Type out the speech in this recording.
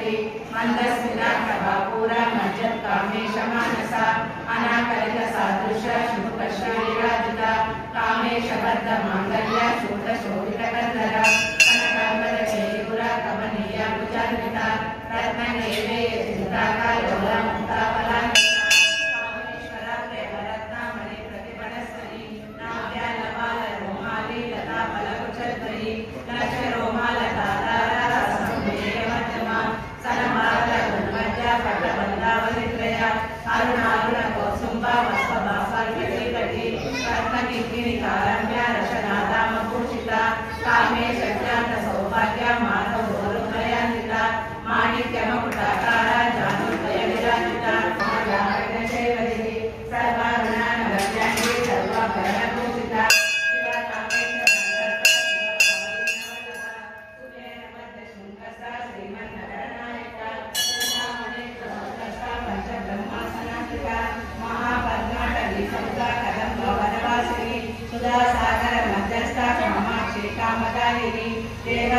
सरस्वती मंदस्मिता प्रभापूरा मज्जत कामेश मानसा अनाकलित सादृश शुभकश्रीराजिता कामेश बद्ध मांगल्य शूद्र शोभित कंदरा कनकांबर केलिपुरा कमनीय कुचंद्रिता रत्न नेवे चिंता का लोला मुक्ता फलानि कामेश्वरा प्रेम रत्न मणि प्रतिपणस्तरी नाव्या लवाल रोमाली लता फलकुचद्वयी लक्ष रोमाल तारा संवेय मध्यमा सनमाल गुणमध्य पटबंधावलित्रया अरुणारुण कौसुंबा वस्पभासर्गटी रत्नकिङ्किणी कारम्या रशनादामभूषिता कामेश ज्ञात सौभाग्य माधव गोरुभयान्विता माणिक्यमकुटाकारा जानुद्वय विराजिता महाजागरणशैवलिनी सर्वारुणानगर्याङ्गी सर्वाभरणभूषिता शिवा कामेश सुखेन मध्यशृङ्गसा श्रीमन्नगरनायका सुधामणिप्रमोदसा पञ्चब्रह्मासनास्थिता महापद्माटवी सौदा कदम्ब वनवासिनी सुधासागर मध्यस्था कामाक्षी कामदायिनी देव